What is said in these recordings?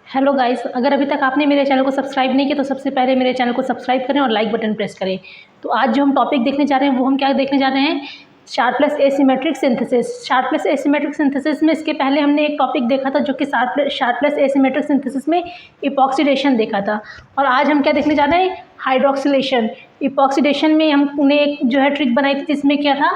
Hello guys, अगर अभी तक आपने मेरे चैनल को सब्सक्राइब नहीं किया तो सबसे पहले मेरे चैनल को सब्सक्राइब करें और लाइक बटन प्रेस करें। तो आज जो हम टॉपिक देखने जा रहे हैं वो हम क्या देखने जा रहे हैं, Sharpless asymmetric synthesis. Sharpless asymmetric synthesis में इसके पहले हमने एक टॉपिक देखा था जो कि शार्पलेस एसिमेट्रिक सिंथेसिस में इपॉक्सीडेशन देखा था। और आज हम क्या देखने जा रहे हैं, हाइड्रोक्सिलेशन। इपॉक्सीडेशन में हमने एक जो है ट्रिक बनाई थी जिसमें क्या था,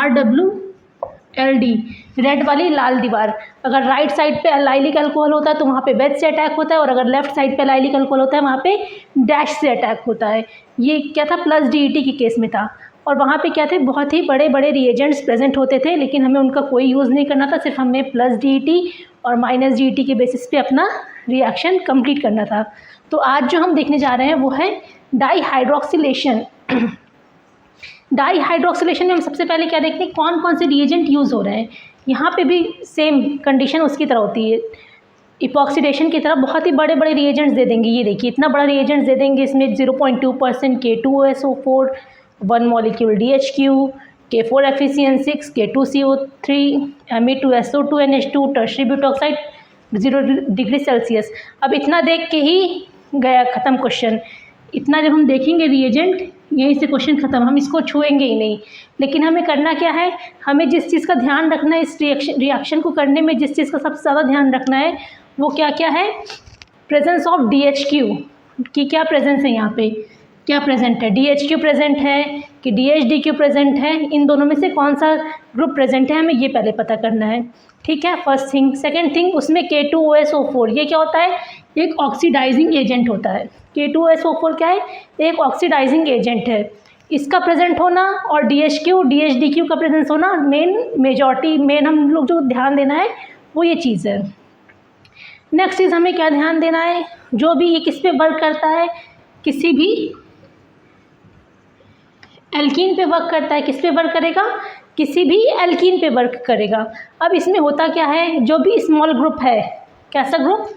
RWLD, रेड वाली लाल दीवार। अगर राइट साइड पे एल्लाइलिक अल्कोहल होता है तो वहाँ पे वेज से अटैक होता है, और अगर लेफ्ट साइड पे एल्लाइलिक अल्कोहल होता है वहाँ पे डैश से अटैक होता है। ये क्या था, प्लस DET के केस में था। और वहाँ पे क्या थे, बहुत ही बड़े बड़े रिएजेंट्स प्रेजेंट होते थे, लेकिन हमें उनका कोई यूज़ नहीं करना था, सिर्फ हमें प्लस DET और माइनस DET के बेसिस पे अपना रिएक्शन कंप्लीट करना था। तो आज जो हम देखने जा रहे हैं वो है डाईहाइड्रोक्सिलेशन। डाईहाइड्रोक्सिलेशन में हम सबसे पहले क्या देखते हैं, कौन कौन से रिएजेंट यूज़ हो रहे हैं। यहाँ पे भी सेम कंडीशन उसकी तरह होती है, इपॉक्सीडेशन की तरह बहुत ही बड़े बड़े रिएजेंट्स दे देंगे। ये देखिए इतना बड़ा रिएजेंट्स दे देंगे, इसमें 0.2% K2SO4, 1 molecule DHQ, K4 FeCN6, K2CO3, Me2SO2 NH2, tertiary butoxide 0 degree Celsius. अब इतना देख के ही गया ख़त्म क्वेश्चन। इतना जब हम देखेंगे रिएजेंट, यहीं से क्वेश्चन ख़त्म, हम इसको छुएंगे ही नहीं। लेकिन हमें करना क्या है, हमें जिस चीज़ का ध्यान रखना है इस रिएक्शन को करने में, जिस चीज़ का सबसे ज़्यादा ध्यान रखना है वो क्या क्या है, प्रेजेंस ऑफ DHQ की क्या प्रेजेंस है, यहाँ पे क्या प्रेजेंट है, DHQ प्रेजेंट है कि DHDQ प्रेजेंट है, इन दोनों में से कौन सा ग्रुप प्रेजेंट है हमें ये पहले पता करना है। ठीक है, फर्स्ट थिंग। सेकेंड थिंग, उसमें K2SO4 ये क्या होता है, एक ऑक्सीडाइजिंग एजेंट होता है। K2SO4 क्या है, एक ऑक्सीडाइजिंग एजेंट है। इसका प्रेजेंट होना और DHDQ का प्रेजेंस होना मेन हम लोग जो ध्यान देना है वो ये चीज़ है। नेक्स्ट चीज़ हमें क्या ध्यान देना है, जो भी ये किस पे वर्क करता है, किसी भी एल्कीन पे वर्क करता है। किस पे वर्क करेगा, किसी भी एल्कीन पे वर्क करेगा। अब इसमें होता क्या है, जो भी स्मॉल ग्रुप है, कैसा ग्रुप,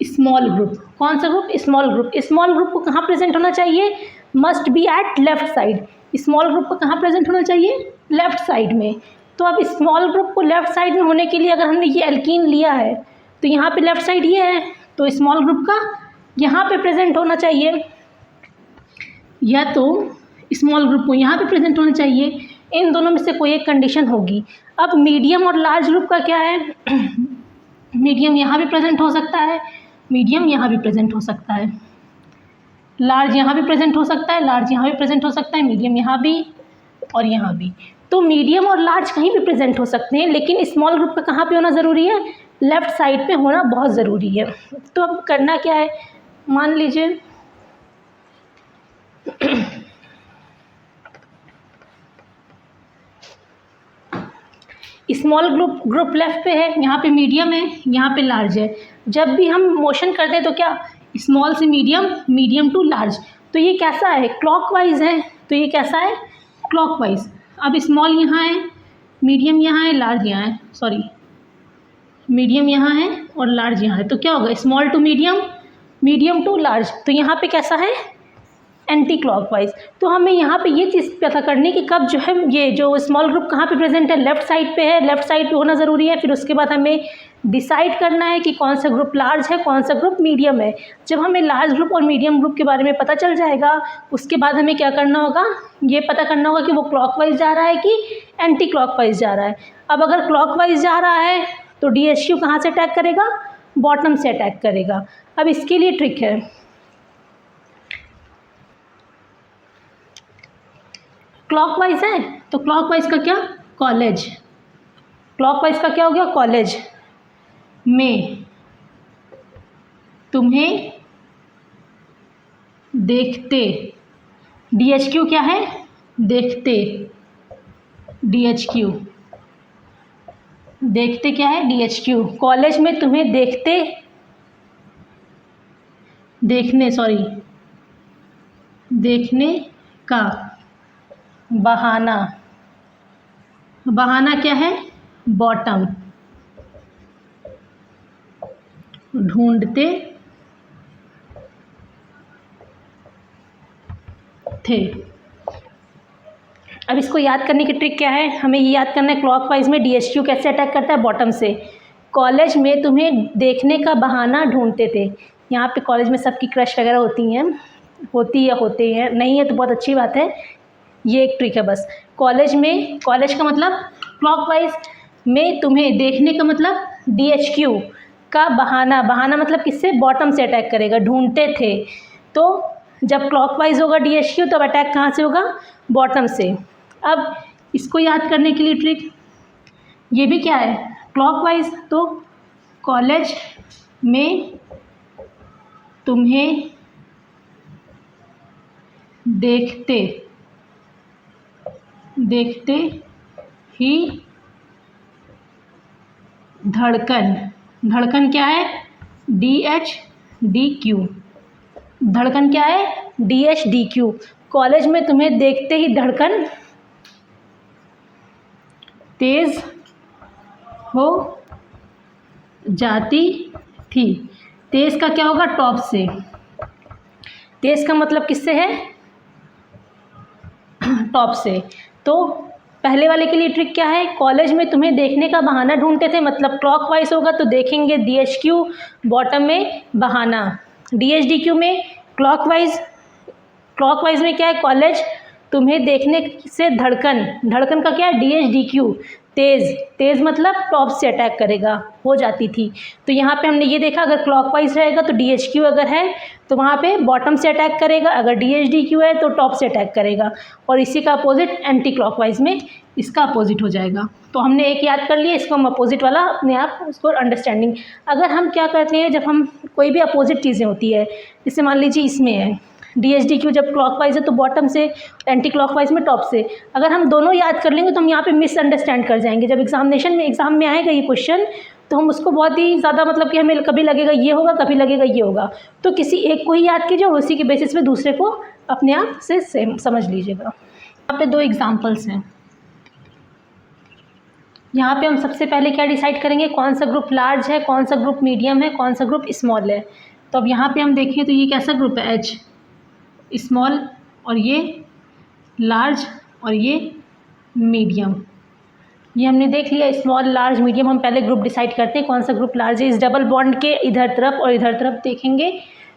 स्मॉल ग्रुप। कौन सा group, small group. Small group को कहाँ प्रेजेंट होना चाहिए, must be at left side. Small group को कहाँ प्रेजेंट होना चाहिए, लेफ्ट साइड में। तो अब स्मॉल ग्रुप को लेफ्ट साइड में होने के लिए अगर हमने ये एल्कीन लिया है तो यहाँ पे लेफ्ट साइड ये है, तो स्मॉल ग्रुप का यहाँ पे प्रेजेंट होना चाहिए, या तो स्मॉल ग्रुप को यहाँ पे प्रेजेंट होना चाहिए। इन दोनों में से कोई एक कंडीशन होगी। अब मीडियम और लार्ज ग्रुप का क्या है, मीडियम यहाँ भी प्रेजेंट हो सकता है, मीडियम यहाँ भी प्रेजेंट हो सकता है, लार्ज यहाँ भी प्रेजेंट हो सकता है, लार्ज यहाँ भी प्रेजेंट हो सकता है, मीडियम यहाँ भी और यहाँ भी। तो मीडियम और लार्ज कहीं भी प्रेजेंट हो सकते हैं, लेकिन स्मॉल ग्रुप का कहाँ पे होना ज़रूरी है, लेफ्ट साइड पे होना बहुत ज़रूरी है। तो अब करना क्या है, मान लीजिए स्मॉल ग्रुप लेफ्ट पे है, यहाँ पे मीडियम है, यहाँ पे लार्ज है। जब भी हम मोशन करते हैं तो क्या, स्मॉल से मीडियम, मीडियम टू लार्ज। तो ये कैसा है, क्लॉकवाइज है। तो ये कैसा है, क्लॉकवाइज। अब स्मॉल यहाँ है, मीडियम यहाँ है, लार्ज यहाँ है, सॉरी मीडियम यहाँ है और लार्ज यहाँ है। तो क्या होगा, small to medium, medium to large. तो यहाँ पे कैसा है, एंटी क्लॉकवाइज। तो हमें यहाँ पे ये चीज़ पता करनी कि कब जो है ये जो स्मॉल ग्रुप कहाँ पे प्रेजेंट है, लेफ्ट साइड पे है, लेफ्ट साइड पे होना ज़रूरी है। फिर उसके बाद हमें डिसाइड करना है कि कौन सा ग्रुप लार्ज है, कौन सा ग्रुप मीडियम है। जब हमें लार्ज ग्रुप और मीडियम ग्रुप के बारे में पता चल जाएगा, उसके बाद हमें क्या करना होगा, ये पता करना होगा कि वो क्लॉकवाइज जा रहा है कि एंटी क्लॉकवाइज जा रहा है। अब अगर क्लॉकवाइज जा रहा है तो DHQ कहाँ से अटैक करेगा, बॉटम से अटैक करेगा। अब इसके लिए ट्रिक है, क्लॉकवाइज है तो क्लॉकवाइज का क्या, कॉलेज। क्लॉकवाइज का क्या हो गया, कॉलेज में तुम्हें देखते, DHQ क्या है, देखते, DHQ देखते क्या है, DHQ। कॉलेज में तुम्हें देखते, देखने का बहाना, बहाना क्या है, बॉटम ढूंढते थे। अब इसको याद करने की ट्रिक क्या है, हमें ये याद करना है क्लॉकवाइज में DHQ कैसे अटैक करता है, बॉटम से। कॉलेज में तुम्हें देखने का बहाना ढूंढते थे। यहाँ पे कॉलेज में सबकी क्रश वगैरह होती हैं, होती या होते हैं, नहीं है तो बहुत अच्छी बात है, ये एक ट्रिक है बस। कॉलेज में, कॉलेज का मतलब क्लॉकवाइज, में तुम्हें देखने का मतलब DHQ का बहाना, बहाना मतलब किससे, बॉटम से अटैक करेगा, ढूंढते थे। तो जब क्लॉकवाइज होगा DHQ तब अटैक कहाँ से होगा, बॉटम से। अब इसको याद करने के लिए ट्रिक, ये भी क्या है, क्लॉकवाइज, तो कॉलेज में तुम्हें देखते देखते ही धड़कन, धड़कन क्या है, DHDQ, धड़कन क्या है, DHDQ। कॉलेज में तुम्हें देखते ही धड़कन तेज हो जाती थी। तेज का क्या होगा, टॉप से, तेज का मतलब किससे है, टॉप से। तो पहले वाले के लिए ट्रिक क्या है, कॉलेज में तुम्हें देखने का बहाना ढूंढते थे, मतलब क्लॉकवाइज होगा तो देखेंगे DHQ, बॉटम में बहाना, DHDQ में क्लॉकवाइज, क्लॉकवाइज में क्या है, कॉलेज तुम्हें देखने से धड़कन, धड़कन का क्या है, DHDQ, तेज़, तेज़ मतलब टॉप से अटैक करेगा, हो जाती थी। तो यहाँ पे हमने ये देखा, अगर क्लॉकवाइज रहेगा तो DHQ अगर है तो वहाँ पे बॉटम से अटैक करेगा, अगर DHDQ है तो टॉप से अटैक करेगा, और इसी का अपोजिट एंटी क्लॉकवाइज में इसका अपोजिट हो जाएगा। तो हमने एक याद कर लिया, इसको हम अपोजिट वाला अपने आप उसको अंडरस्टैंडिंग। अगर हम क्या करते हैं, जब हम कोई भी अपोजिट चीज़ें होती है, जैसे मान लीजिए इसमें है DHDQ, जब क्लॉकवाइज है तो बॉटम से, एंटी क्लॉकवाइज में टॉप से, अगर हम दोनों याद कर लेंगे तो हम यहाँ पे मिसअंडरस्टैंड कर जाएंगे। जब एग्जाम में आएगा ये क्वेश्चन तो हम उसको बहुत ही ज़्यादा, मतलब कि हमें कभी लगेगा ये होगा, कभी लगेगा ये होगा, तो किसी एक को ही याद कीजिए और उसी के बेसिस पे दूसरे को अपने आप से समझ लीजिएगा। यहाँ पे 2 एग्जाम्पल्स हैं। यहाँ पे हम सबसे पहले क्या डिसाइड करेंगे, कौन सा ग्रुप लार्ज है, कौन सा ग्रुप मीडियम है, कौन सा ग्रुप स्मॉल है। तो अब यहाँ पे हम देखें तो ये कैसा ग्रुप है, H, स्मॉल, और ये लार्ज, और ये मीडियम। ये हमने देख लिया, स्मॉल, लार्ज, मीडियम। हम पहले ग्रुप डिसाइड करते हैं कौन सा ग्रुप लार्ज है। इस डबल बॉन्ड के इधर तरफ और इधर तरफ देखेंगे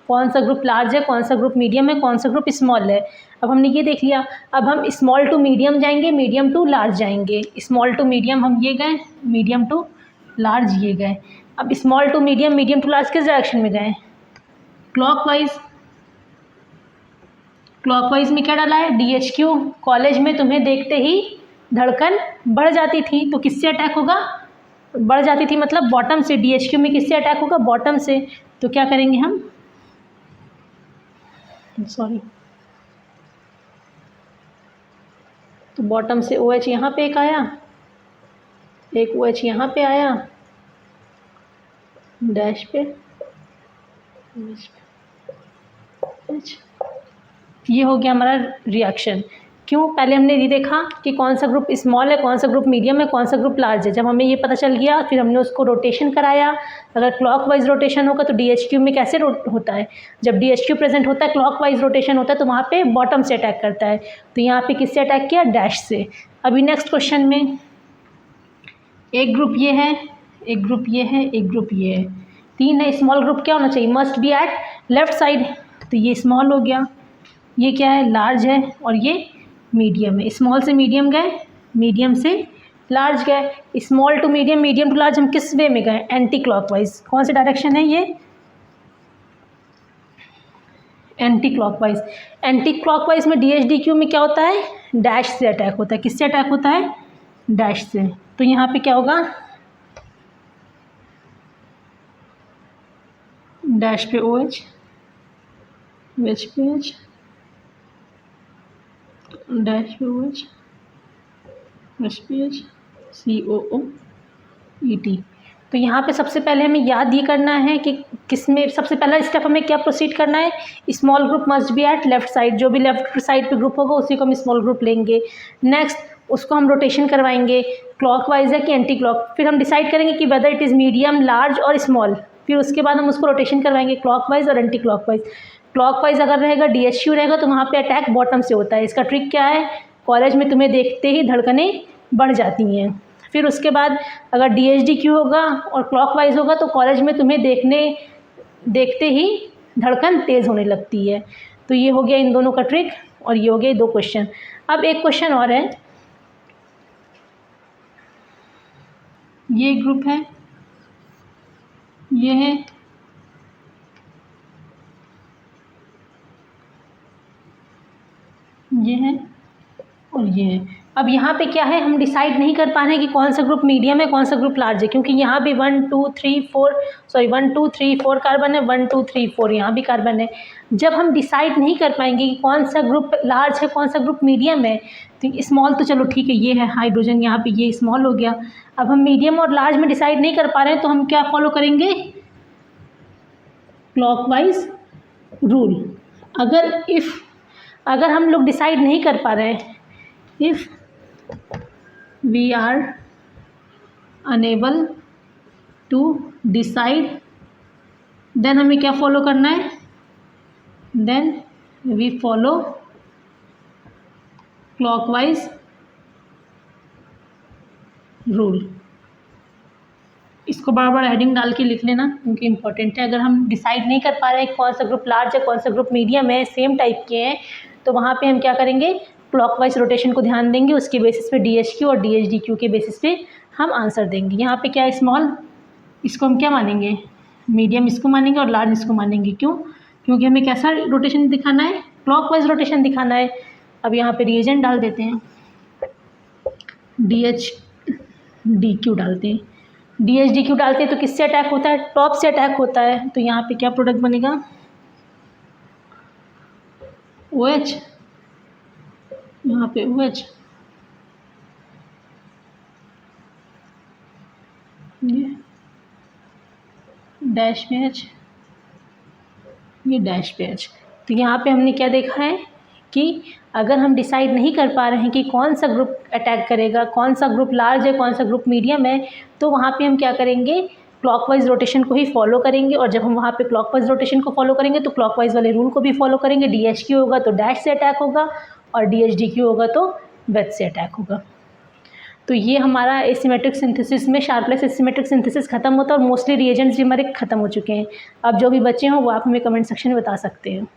कौन सा ग्रुप लार्ज है, कौन सा ग्रुप मीडियम है, कौन सा ग्रुप स्मॉल है। अब हमने ये देख लिया, अब हम स्मॉल टू मीडियम जाएंगे, मीडियम टू लार्ज जाएंगे। स्मॉल टू मीडियम हम ये गए, मीडियम टू लार्ज ये गए। अब small to medium, medium to large किस डायरेक्शन में गए, क्लॉकवाइज। क्लॉकवाइज में क्या डाला है, DHQ। कॉलेज में तुम्हें देखते ही धड़कन बढ़ जाती थी, तो किससे अटैक होगा, बढ़ जाती थी मतलब बॉटम से। DHQ में किससे अटैक होगा, बॉटम से। तो क्या करेंगे हम, सॉरी, तो बॉटम से OH यहाँ पे एक आया, एक OH यहाँ पे आया, डैश पे, ये हो गया हमारा रिएक्शन। क्यों, पहले हमने ये देखा कि कौन सा ग्रुप स्मॉल है, कौन सा ग्रुप मीडियम है, कौन सा ग्रुप लार्ज है। जब हमें ये पता चल गया फिर हमने उसको रोटेशन कराया। अगर क्लॉकवाइज रोटेशन होगा तो DHQ में कैसे होता है, जब DHQ प्रेजेंट होता है, क्लॉकवाइज रोटेशन होता है तो वहाँ पे बॉटम से अटैक करता है। तो यहाँ पे किससे अटैक किया, डैश से। अभी नेक्स्ट क्वेश्चन में एक ग्रुप ये है, एक ग्रुप ये है, एक ग्रुप ये है, 3 है। स्मॉल ग्रुप क्या होना चाहिए, must be at left side, तो ये स्मॉल हो गया। ये क्या है, लार्ज है, और ये मीडियम है। स्मॉल से मीडियम गए, मीडियम से लार्ज गए। Small to medium, medium to large हम किस वे में गए, एंटी क्लॉकवाइज। कौन सी डायरेक्शन है ये, एंटी क्लॉकवाइज। एंटी क्लॉकवाइज में DHDQ में क्या होता है, डैश से अटैक होता है। किससे अटैक होता है, डैश से। तो यहाँ पे क्या होगा, डैश पे OH, OH पे H, डैश पे OH, OH पे H, COOET। तो यहाँ पे सबसे पहले हमें याद ये करना है कि किसमें सबसे पहला स्टेप हमें क्या प्रोसीड करना है, small group must be at left side. जो भी लेफ्ट साइड पे ग्रुप होगा उसी को हम स्मॉल ग्रुप लेंगे। नेक्स्ट उसको हम रोटेशन करवाएंगे, क्लॉकवाइज है कि एंटी क्लॉक। फिर हम डिसाइड करेंगे कि whether it is medium, large और स्मॉल। फिर उसके बाद हम उसको रोटेशन करवाएंगे क्लॉकवाइज और एंटी क्लॉकवाइज। क्लॉकवाइज अगर रहेगा, DHQ रहेगा, तो वहाँ पे अटैक बॉटम से होता है। इसका ट्रिक क्या है, कॉलेज में तुम्हें देखते ही धड़कनें बढ़ जाती हैं। फिर उसके बाद अगर DHDQ होगा और क्लॉकवाइज होगा तो कॉलेज में तुम्हें देखते ही धड़कन तेज़ होने लगती है। तो ये हो गया इन दोनों का ट्रिक और ये हो गए 2 क्वेश्चन। अब एक क्वेश्चन और है, ये ग्रुप है, ये है, ये है और ये है। अब यहाँ पे क्या है, हम डिसाइड नहीं कर पा रहे हैं कि कौन सा ग्रुप मीडियम है, कौन सा ग्रुप लार्ज है, क्योंकि यहाँ भी 1 2 3 4 कार्बन है, 1 2 3 4 यहाँ भी कार्बन है। जब हम डिसाइड नहीं कर पाएंगे कि कौन सा ग्रुप लार्ज है, कौन सा ग्रुप मीडियम है, तो स्मॉल तो चलो ठीक है, ये है हाइड्रोजन, यहाँ पे ये स्मॉल हो गया। अब हम मीडियम और लार्ज में डिसाइड नहीं कर पा रहे हैं तो हम क्या फॉलो करेंगे, क्लॉकवाइज रूल। अगर हम लोग डिसाइड नहीं कर पा रहे हैं, if we are unable to decide, then हमें क्या फॉलो करना है, then we follow clockwise rule. इसको बार बार हेडिंग डाल के लिख लेना क्योंकि इंपॉर्टेंट है। अगर हम डिसाइड नहीं कर पा रहे हैं कौन सा ग्रुप लार्ज है, कौन सा ग्रुप मीडियम है, सेम टाइप के हैं, तो वहाँ पे हम क्या करेंगे, क्लॉकवाइज रोटेशन को ध्यान देंगे, उसके बेसिस पे DHQ और DHDQ के बेसिस पे हम आंसर देंगे। यहाँ पे क्या है, स्मॉल, इसको हम क्या मानेंगे, मीडियम इसको मानेंगे और लार्ज इसको मानेंगे। क्यों, क्योंकि हमें कैसा रोटेशन दिखाना है, क्लॉकवाइज रोटेशन दिखाना है। अब यहाँ पे रिएजेंट डाल देते हैं, DHDQ डालते हैं। DHDQ डालते हैं तो किससे अटैक होता है, टॉप से अटैक होता है। तो यहाँ पे क्या प्रोडक्ट बनेगा, OH, यहाँ पे OH, ये डैश पे H, ये डैश पे H। तो यहाँ पे हमने क्या देखा है कि अगर हम डिसाइड नहीं कर पा रहे हैं कि कौन सा ग्रुप अटैक करेगा, कौन सा ग्रुप लार्ज है, कौन सा ग्रुप मीडियम है, तो वहाँ पे हम क्या करेंगे, क्लॉकवाइज रोटेशन को ही फॉलो करेंगे। और जब हम वहाँ पे क्लॉकवाइज रोटेशन को फॉलो करेंगे तो क्लॉकवाइज वाले रूल को भी फॉलो करेंगे। DHQ होगा तो डैश से अटैक होगा और DHDQ होगा तो वेज से अटैक होगा। तो ये हमारा एसिमेट्रिक सिंथेसिस में शार्पलेस एसिमेट्रिक सिंथेसिस खत्म होता है और मोस्टली रिएजेंट्स भी हमारे खत्म हो चुके हैं। अब जो भी बचे हों वो आप हमें कमेंट सेक्शन में बता सकते हैं।